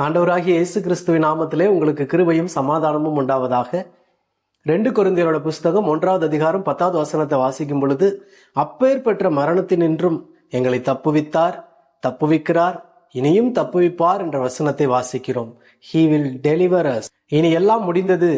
ஆண்டவராகிய இயேசு கிறிஸ்துவின் நாமத்திலே உங்களுக்கு கிருபையும் சமாதானமும் உண்டாவதாக. 2 கொரிந்தியரோட புஸ்தகம் 1வது அதிகாரம் 10வது வசனத்தை வாசிக்கும் பொழுது, அப்பேற்பட்ட மரணத்தினின்றும் எங்களை தப்புவித்தார், தப்புவிக்கிறார், இனியும் தப்புவிப்பார் என்ற வசனத்தை வாசிக்கிறோம். He will deliver us. இனி எல்லாம் முடிந்தது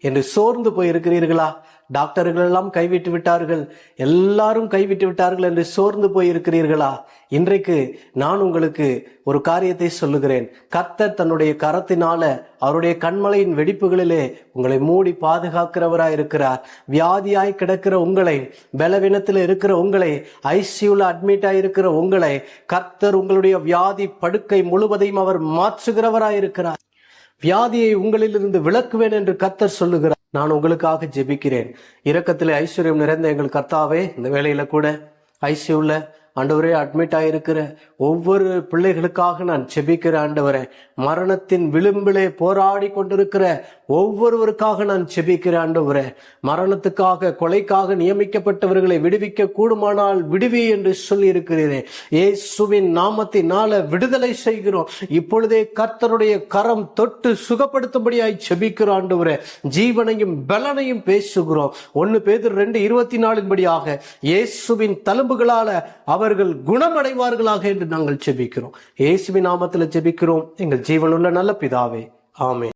என்று சோர்ந்து போய் இருக்கிறீர்களா? டாக்டர்கள் எல்லாம் கைவிட்டு விட்டார்கள், எல்லாரும் கைவிட்டு விட்டார்கள் என்று சோர்ந்து போய் இருக்கிறீர்களா? இன்றைக்கு நான் உங்களுக்கு ஒரு காரியத்தை சொல்லுகிறேன். கர்த்தர் தன்னுடைய கரத்தினால அவருடைய கண்மலையின் வெடிப்புகளிலே உங்களை மூடி பாதுகாக்கிறவராய் இருக்கிறார். வியாதியாய் கிடக்கிற உங்களை, பலவீனத்தில் இருக்கிற உங்களை, ஐசியூல அட்மிட் ஆயிருக்கிற உங்களை கர்த்தர் உங்களுடைய வியாதி படுக்கை முழுவதையும் அவர் மாற்றுகிறவராய் இருக்கிறார். வியாதியை உங்களிலிருந்து விலக்குவேன் என்று கர்த்தர் சொல்லுகிறார். நான் உங்களுக்காக ஜெபிக்கிறேன். இரக்கத்திலே ஐஸ்வர்யம் நிறைந்த எங்கள் கர்த்தாவே, இந்த வேளையில கூட ஐசியூல ஆண்டவரே அட்மிட் ஆயிருக்கிற ஒவ்வொரு பிள்ளைகளுக்காக நான் ஜெபிக்கிறேன். ஆண்டவரே, மரணத்தின் விளிம்பிலே போராடி கொண்டிருக்கிற ஒவ்வொருவருக்காக நான் ஜெபிக்கிறேன். ஆண்டவரே, மரணத்துக்காக, கொலைக்காக நியமிக்கப்பட்டவர்களை விடுவிக்க கூடுமானால் விடுவி என்று சொல்லி இருக்கிறீரே. இயேசுவின் நாமத்தினால விடுதலை செய்கிறோம். இப்பொழுதே கர்த்தருடைய கரம் தொட்டு சுகப்படுத்தும்படியாய் ஜெபிக்கிறோம். ஆண்டவரே, ஜீவனையும் பலனையும் பேசுகிறோம். 1 பேதுரு 2:24 இயேசுவின் தழும்புகளால அவர்கள் குணமடைவார்களாக என்று நாங்கள் ஜெபிக்கிறோம். இயேசுவின் நாமத்தில் ஜெபிக்கிறோம் எங்கள் ஜீவனுள்ள நல்ல பிதாவே, ஆமென்.